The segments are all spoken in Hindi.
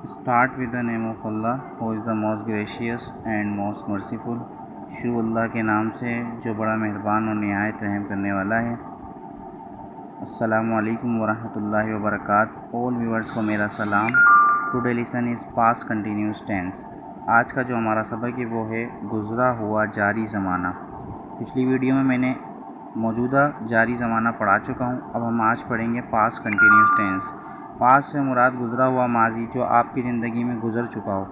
Start with the name of Allah, who is the most gracious and most merciful। शुरू अल्लाह के नाम से जो बड़ा मेहरबान और निहायत रहम करने वाला है। अस्सलामु अलैकुम वरहमतुल्लाहि वबरकातुहू। ऑल व्यूअर्स को मेरा सलाम। Today lesson is past continuous tense. आज का जो हमारा सबक है वो है गुज़रा हुआ जारी ज़माना। पिछली वीडियो में मैंने मौजूदा जारी ज़माना पढ़ा चुका हूँ। अब हम आज पढ़ेंगे पास्ट कंटिन्यूस टेंस। पास्ट से मुराद गुज़रा हुआ माजी जो आपकी ज़िंदगी में गुज़र चुका हो,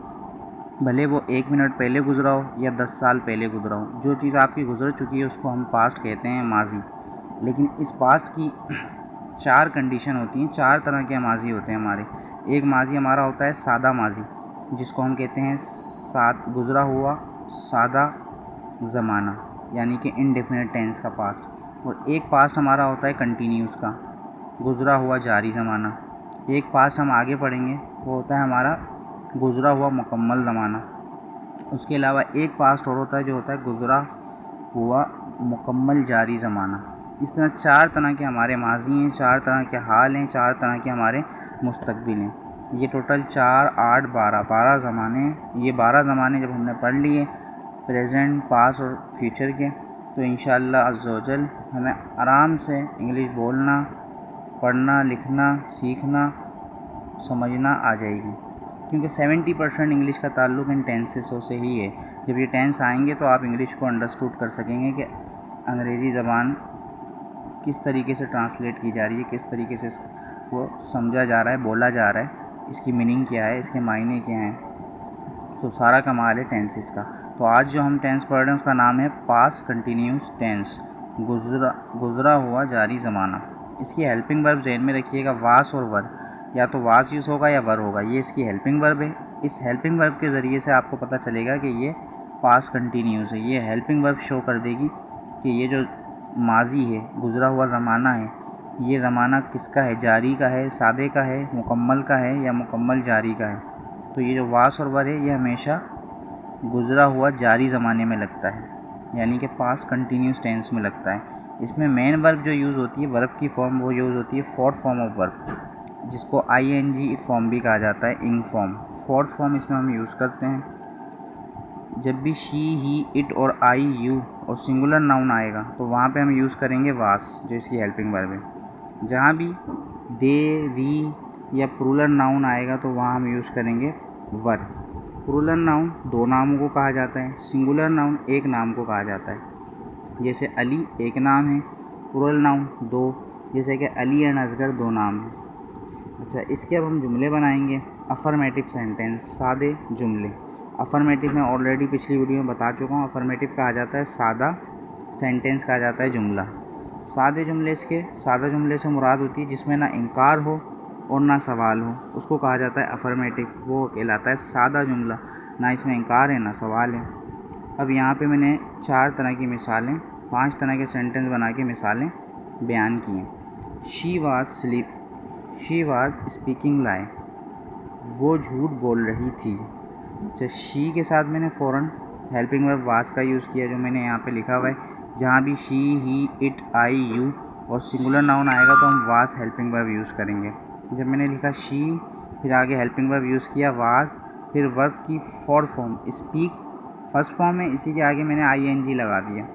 भले वो 1 मिनट पहले गुज़रा हो या 10 साल पहले गुज़रा हो। जो चीज़ आपकी गुज़र चुकी है उसको हम पास्ट कहते हैं, माजी। लेकिन इस पास्ट की 4 कंडीशन होती हैं, 4 तरह के माजी होते हैं हमारे। एक माजी हमारा होता है सादा माजी, जिसको हम कहते हैं गुज़रा हुआ सादा ज़माना, यानी कि इनडेफिनेट टेंस का पास्ट। और एक पास्ट हमारा होता है कंटिन्यूस का, गुज़रा हुआ जारी ज़माना। एक पास्ट हम आगे पढ़ेंगे वो होता है हमारा गुज़रा हुआ मुकम्मल ज़माना। उसके अलावा एक पास्ट और होता है जो होता है गुज़रा हुआ मुकम्मल जारी ज़माना। इस तरह 4 तरह के हमारे माजी हैं, 4 तरह के हाल हैं, 4 तरह के हमारे मुस्तकबिल हैं। ये टोटल 4, 8, 12 ज़माने हैं। ये 12 ज़माने जब हमने पढ़ लिए प्रेजेंट, पास्ट और फ्यूचर के, तो इंशाअल्लाह अज़्ज़ व जल हमें आराम से इंग्लिश बोलना, पढ़ना, लिखना, सीखना, समझना आ जाएगी। क्योंकि 70% इंग्लिश का ताल्लुक़ इन टेंसेसों से ही है। जब ये टेंस आएंगे तो आप इंग्लिश को अंडरस्टूड कर सकेंगे कि अंग्रेज़ी ज़बान किस तरीके से ट्रांसलेट की जा रही है, किस तरीके से इसको समझा जा रहा है, बोला जा रहा है, इसकी मीनिंग क्या है, इसके मायने क्या हैं। तो सारा कमाल है टेंसेस का। तो आज जो हम टेंस पढ़ रहे हैं उसका नाम है पास्ट कंटिन्यूस टेंस, गुज़रा हुआ जारी ज़माना। इसकी हेल्पिंग वर्ब ज़हन में रखिएगा, वास और वर। या तो वास यूज़ होगा या वर होगा। ये इसकी हेल्पिंग वर्ब है। इस हेल्पिंग वर्ब के ज़रिए से आपको पता चलेगा कि ये पास्ट कंटिन्यूस है। ये हेल्पिंग वर्ब शो कर देगी कि ये जो माजी है, गुज़रा हुआ ज़माना है, ये ज़माना किसका है, जारी का है, सादे का है, मुकम्मल का है या मुकम्मल जारी का है। तो ये जो वास और वर है ये हमेशा गुज़रा हुआ जारी ज़माने में लगता है, यानी कि पास्ट कंटिन्यूस टेंस में लगता है। इसमें मेन वर्ब जो यूज़ होती है, वर्ब की फॉर्म, वो यूज़ होती है फोर्थ फॉर्म ऑफ वर्ब, जिसको ING फॉर्म भी कहा जाता है, इंग फॉर्म। फोर्थ फॉर्म इसमें हम यूज़ करते हैं जब भी शी, ही, इट और आई, यू और सिंगुलर नाउन आएगा तो वहाँ पे हम यूज़ करेंगे वास, जो इसकी हेल्पिंग वर्ब है। जहाँ भी दे, वी या प्लूरल नाउन आएगा तो वहाँ हम यूज़ करेंगे वर। प्लूरल नाउन 2 नामों को कहा जाता है, सिंगुलर नाउन 1 नाम को कहा जाता है। जैसे अली 1 नाम है, प्लूरल नाउन 2, जैसे कि अली एंड असगर 2 नाम हैं। अच्छा, इसके अब हम जुमले बनाएंगे। अफर्मेटिव सेंटेंस, सादे जुमले। अफर्मेटिव मैं ऑलरेडी पिछली वीडियो में बता चुका हूँ। अफर्मेटिव कहा जाता है सादा सेंटेंस, कहा जाता है जुमला। सादे जुमले से मुराद होती है जिसमें ना इनकार हो और ना सवाल हो, उसको कहा जाता है अफर्मेटिव। वो कहलाता है सादा जुमला, ना इसमें इनकार है ना सवाल है। अब यहाँ पे मैंने 4 तरह की मिसालें, 5 तरह के सेंटेंस बना के मिसालें बयान की हैं। शी वाज स्पीकिंग लाई, वो झूठ बोल रही थी। अच्छा, शी के साथ मैंने फ़ौरन हेल्पिंग वर्ब वाज का यूज़ किया, जो मैंने यहाँ पे लिखा हुआ है। जहाँ भी she, he, it, I, you और सिंगुलर नाउन आएगा तो हम वाज हेल्पिंग वर्ब यूज़ करेंगे। जब मैंने लिखा शी, फिर आगे हेल्पिंग वर्ब यूज़ किया वाज, फिर वर्ब की fourth form speak first form है, इसी के आगे मैंने ING लगा दिया,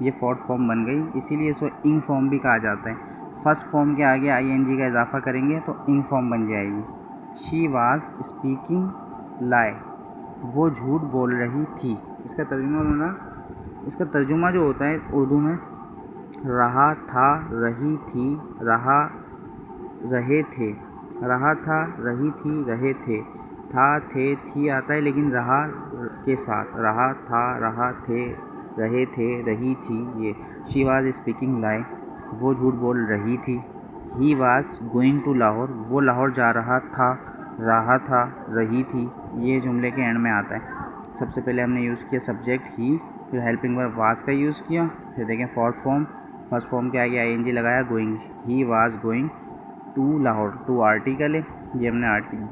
ये फोर्थ फॉर्म बन गई। इसीलिए इसको इंग फॉर्म भी कहा जाता है। फर्स्ट फॉर्म के आगे ING का इजाफा करेंगे तो इंग फॉर्म बन जाएगी। शी वाज स्पीकिंग लाई, वो झूठ बोल रही थी। इसका तर्जुमा जो होता है उर्दू में, रहा था, रही थी, रहा, रहे थे, रहा था, रही थी, रहे थे, था, थे, थी आता है लेकिन रहा के साथ, रहा था, रहा थे, रहे थे, रही थी। ये शी वाज स्पीकिंग लाई, वो झूठ बोल रही थी। He was going to Lahore, वो लाहौर जा रहा था, रही थी। ये जुमले के एंड में आता है। सबसे पहले हमने यूज़ किया सब्जेक्ट ही, फिर हेल्पिंग वर्ब वाज का यूज़ किया, फिर देखें फोर्थ फॉर्म, फर्स्ट फॉर्म के आगे ING लगाया, going. He was going to Lahore, to article है, ये हमने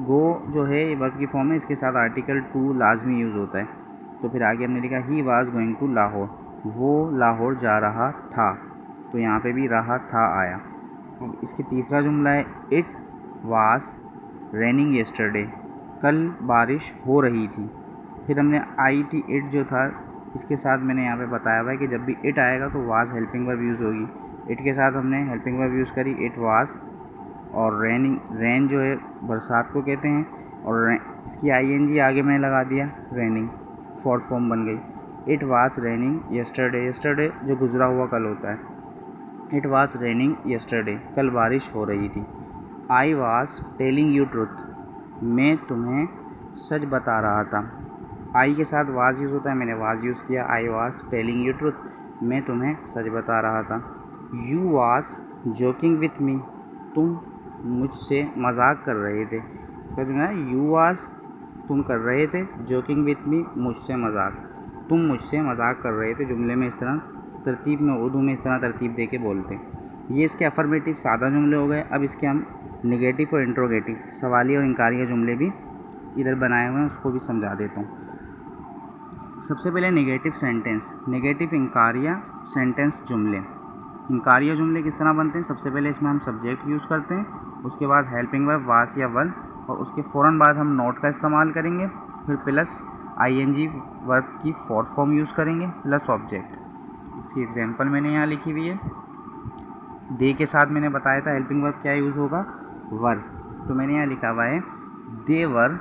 गो जो है ये वर्ब की फॉर्म है, इसके साथ आर्टिकल टू लाजमी यूज़ होता है। तो फिर आगे हमने लिखा he was going to Lahore, वो लाहौर जा रहा था, तो यहाँ पे भी रहा था आया। अब इसकी तीसरा जुमला है, इट वाज रेनिंग येस्टरडे, कल बारिश हो रही थी। फिर हमने IT इट जो था इसके साथ मैंने यहाँ पे बताया हुआ है कि जब भी इट आएगा तो वाज हेल्पिंग वर्ब यूज़ होगी। इट के साथ हमने हेल्पिंग वर्ब यूज़ करी, इट वाज। और रेन जो है बरसात को कहते हैं, और इसकी ING आगे मैंने लगा दिया, रेनिंग फोर्थ फॉर्म बन गई। It was raining yesterday, yesterday जो गुजरा हुआ कल होता है। इट वाज रेनिंग येस्टरडे, कल बारिश हो रही थी। I was telling you truth, मैं तुम्हें सच बता रहा था। आई के साथ वाज यूज़ होता है, मैंने वाज यूज़ किया। I was telling you truth, मैं तुम्हें सच बता रहा था। You was joking with me, तुम मुझसे मजाक कर रहे थे। इसका जो है यू वाज तुम कर रहे थे, जोकिंग विथ मी मुझसे मजाक, तुम मुझसे मजाक कर रहे थे। जुमले में इस तरह तरतीब में, उर्दू में इस तरह तरतीब दे के बोलते हैं। ये इसके अफर्मेटिव सादा जुमले हो गए। अब इसके हम नेगेटिव और इंट्रोगेटिव सवालिया और इनकारिया जुमले भी इधर बनाए हुए हैं, उसको भी समझा देता हूँ। सबसे पहले नेगेटिव सेंटेंस, नेगेटिव इनकारिया सेंटेंस जुमले। इनकारिया जुमले किस तरह बनते हैं? सबसे पहले इसमें हम सब्जेक्ट यूज़ करते हैं, उसके बाद हेल्पिंग वर्ब वास या वन, और उसके फ़ौरन बाद हम नोट का इस्तेमाल करेंगे, फिर प्लस ING वर्ब की फोर्थ फॉर्म यूज़ करेंगे, प्लस ऑब्जेक्ट। इसकी एग्जांपल मैंने यहाँ लिखी हुई है। दे के साथ मैंने बताया था हेल्पिंग वर्ब क्या यूज़ होगा, वर। तो मैंने यहाँ लिखा हुआ है दे वर,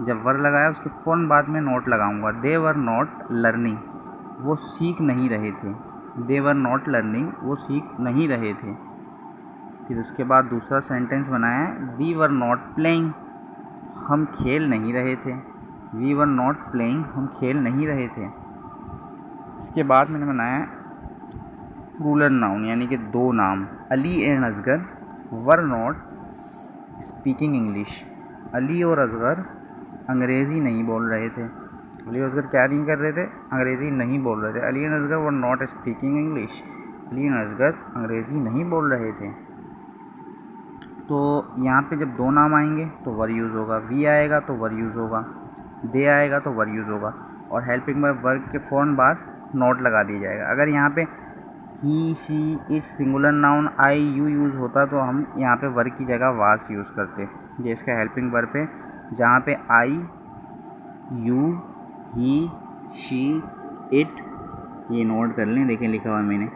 जब वर लगाया उसके फ़ौरन बाद में नोट लगाऊंगा। दे वर नॉट लर्निंग, वो सीख नहीं रहे थे। दे वर नॉट लर्निंग, वो सीख नहीं रहे थे। फिर उसके बाद दूसरा सेंटेंस बनाया है वी वर नॉट प्लेइंग, हम खेल नहीं रहे थे। वी वर नॉट प्लेइंग, हम खेल नहीं रहे थे। इसके बाद मैंने बनाया प्लूरल नाउन, यानी कि दो नाम। Ali and Asgar were not speaking English, Ali और असगर अंग्रेज़ी नहीं बोल रहे थे। अली और असगर क्या नहीं कर रहे थे? अंग्रेज़ी नहीं बोल रहे थे। Ali and Asgar were not speaking English, Ali and Asgar अंग्रेज़ी नहीं बोल रहे थे। तो यहाँ पे जब दो नाम आएंगे तो वर यूज़ होगा, वी आएगा तो वर यूज़ होगा, दे आएगा तो वर यूज़ होगा, और हेल्पिंग वर्ब वर्ब के फ़ौरन बाद नोट लगा दिया जाएगा। अगर यहाँ पे he, she, it singular noun I, you use होता तो हम यहाँ पे वर्ब की जगह वास यूज़ करते। ये इसका हेल्पिंग वर्ब है, जहाँ पे आई, यू, ही, शी, इट, ये नोट कर लें, देखें लिखा हुआ मैंने,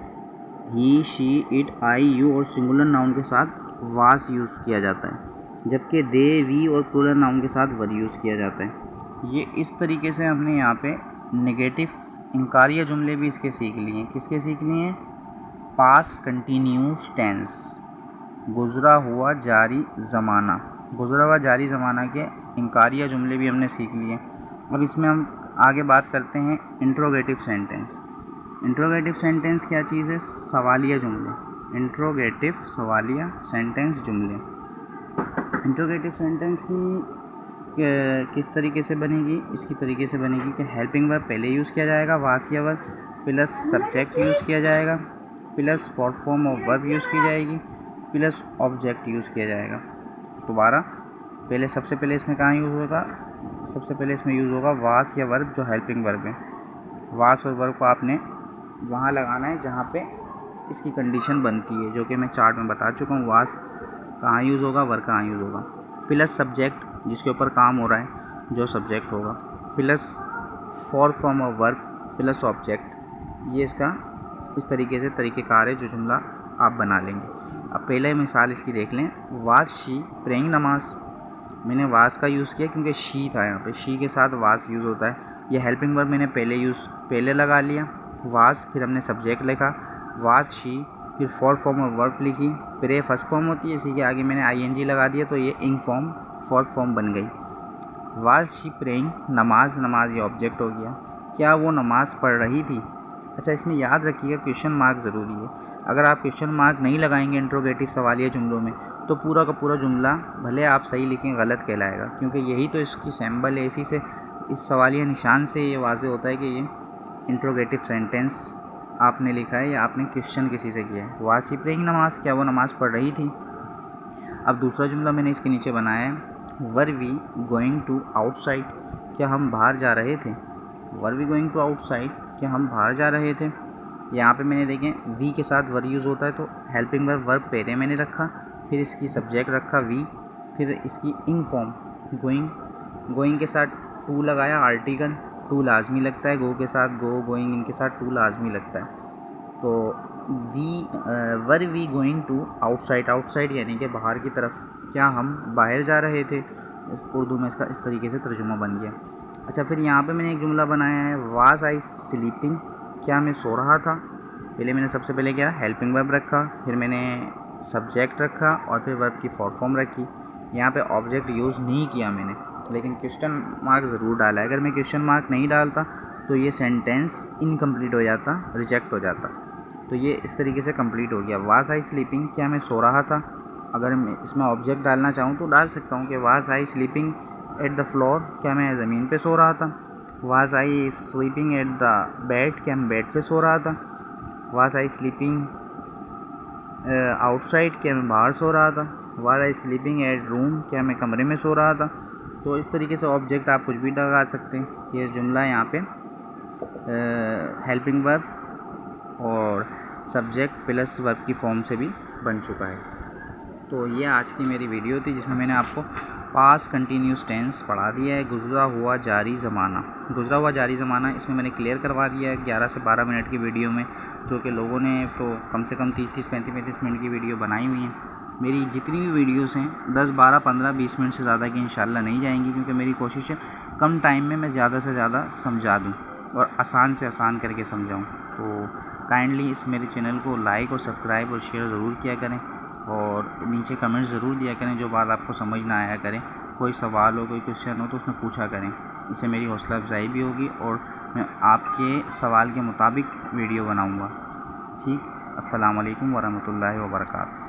ही, शी, इट, आई, यू और सिंगुलर नाउन के साथ वास यूज़ किया जाता है, जबकि दे, वी और प्लूरल नाउन के साथ वर यूज़ किया जाता है। ये इस तरीके से हमने यहाँ पे नेगेटिव इनकारिया जुमले भी इसके सीख लिए। किसके सीख लिए हैं? पास्ट कंटिन्यूस टेंस, गुजरा हुआ जारी ज़माना, गुजरा हुआ जारी ज़माना के इनकारिया जुमले भी हमने सीख लिए। अब इसमें हम आगे बात करते हैं इंट्रोगेटिव सेंटेंस। इंट्रोगेटिव सेंटेंस क्या चीज़ है? सवालिया जुमले। इंट्रोगेटिव सवालिया सेंटेंस जुमले। इंट्रोगेटिव सेंटेंस की किस तरीके से बनेगी? इसकी तरीके से बनेगी कि हेल्पिंग वर्ब पहले यूज़ किया जाएगा, वास या वर्ब, प्लस सब्जेक्ट यूज़ किया जाएगा, plus fourth form of verb use की जाएगी, प्लस ऑब्जेक्ट यूज़ किया जाएगा। दोबारा पहले, सबसे पहले इसमें कहाँ यूज़ होगा? सबसे पहले इसमें यूज़ होगा वास या वर्ब, जो हेल्पिंग वर्ब है। वास और वर्ब को आपने वहाँ लगाना है जहाँ पे इसकी कंडीशन बनती है, जो कि मैं चार्ट में बता चुका हूँ। वास कहाँ यूज़ होगा, वर्ब कहाँ यूज़ होगा, प्लस सब्जेक्ट जिसके ऊपर काम हो रहा है, जो सब्जेक्ट होगा, plus fourth form of verb, plus object. ये इसका इस तरीके से तरीक़ेकार है जो जुमला आप बना लेंगे। अब पहले मिसाल इसकी देख लें। वाज शी प्रेइंग नमाज, मैंने वास का यूज़ किया क्योंकि शी था यहाँ पे, शी के साथ वास यूज़ होता है। ये हेल्पिंग वर्ब मैंने पहले लगा लिया, वास, फिर हमने सब्जेक्ट लिखा वाज शी, फिर फोर्थ फॉर्म ऑफ वर्ब लिखी, फिर ये फर्स्ट फॉर्म होती है, इसी के आगे मैंने ING लगा दिया, तो ये इंग फॉर्म फोर्थ फॉर्म बन गई। वाज शी प्रेइंग नमाज, नमाज ये ऑब्जेक्ट हो गया। क्या वो नमाज़ पढ़ रही थी? अच्छा, इसमें याद रखिएगा क्वेश्चन मार्क ज़रूरी है। अगर आप क्वेश्चन मार्क नहीं लगाएंगे इंट्रोगेटिव सवालिया जुमलों में, तो पूरा का पूरा जुमला भले आप सही लिखें गलत कहलाएगा, क्योंकि यही तो इसकी सैम्बल है। इसी से, इस सवालिया निशान से ये वाज़ेह होता है कि ये इंट्रोगेटिव सेंटेंस आपने लिखा है या आपने क्वेश्चन किसी से किया है। वाज शी प्रेइंग नमाज, क्या वो नमाज़ पढ़ रही थी? अब दूसरा जुमला मैंने इसके नीचे बनाया है, were we going to outside, क्या हम बाहर जा रहे थे? Were we going to outside, क्या हम बाहर जा रहे थे? यहाँ पे मैंने देखें वी के साथ वर यूज़ होता है, तो हेल्पिंग वर्ब पहले मैंने रखा, फिर इसकी सब्जेक्ट रखा वी, फिर इसकी इंग फॉर्म गोइंग, गोइंग के साथ टू लगाया, आर्टिकल टू लाजमी लगता है, गो के साथ गो, गोइंग इनके साथ टू लाजमी लगता है। तो were we going to outside, outside यानी कि बाहर की तरफ, क्या हम बाहर जा रहे थे। उर्दू में इसका इस तरीके से तर्जुमा बन गया। अच्छा, फिर यहाँ पे मैंने एक जुमला बनाया है, वाज आई स्लीपिंग, क्या मैं सो रहा था। पहले मैंने सबसे पहले क्या हेल्पिंग वर्ब रखा, फिर मैंने सब्जेक्ट रखा और फिर वर्ब की फॉर्म रखी। यहाँ पे ऑब्जेक्ट यूज़ नहीं किया मैंने, लेकिन क्वेश्चन मार्क ज़रूर डाला है। अगर मैं क्वेश्चन मार्क नहीं डालता तो ये सेंटेंस इनकम्प्लीट हो जाता, रिजेक्ट हो जाता। तो ये इस तरीके से कंप्लीट हो गया। वाज आई स्लीपिंग, क्या मैं सो रहा था। अगर मैं इसमें ऑब्जेक्ट डालना चाहूँ तो डाल सकता हूँ कि was I sleeping at the floor, क्या मैं ज़मीन पे सो रहा था। Was I sleeping at the bed, क्या मैं बेड पे सो रहा था। वाज आई स्लीपिंग आउटसाइड, क्या मैं बाहर सो रहा था। Was I sleeping at room, क्या मैं कमरे में सो रहा था। तो इस तरीके से ऑब्जेक्ट आप कुछ भी लगा सकते हैं। ये जुमला यहाँ पे हेल्पिंग वर्ब और सब्जेक्ट प्लस वर्ब की फॉर्म से भी बन चुका है। तो ये आज की मेरी वीडियो थी जिसमें मैंने आपको पास्ट कंटिन्यूस टेंस पढ़ा दिया है, गुज़रा हुआ जारी ज़माना। गुज़रा हुआ जारी ज़माना इसमें मैंने क्लियर करवा दिया है 11 से 12 मिनट की वीडियो में, जो कि लोगों ने तो कम से कम 30-30, 35-35 मिनट की वीडियो बनाई हुई हैं। मेरी जितनी भी वीडियोस हैं 10, 12, 15, 20 मिनट से ज़्यादा की इंशाल्लाह नहीं जाएंगी, क्योंकि मेरी कोशिश है कम टाइम में मैं ज़्यादा से ज़्यादा समझा दूँ और आसान से आसान करके समझाऊँ। तो काइंडली इस मेरे चैनल को लाइक और सब्सक्राइब और शेयर ज़रूर किया करें और नीचे कमेंट ज़रूर दिया करें जो बात आपको समझ ना आया करें। कोई सवाल हो, कोई क्वेश्चन हो तो उसमें पूछा करें, इससे मेरी हौसला अफजाई भी होगी और मैं आपके सवाल के मुताबिक वीडियो बनाऊँगा। ठीक, अस्सलाम वालेकुम वरहमतुल्लाहि वबरकातुहू।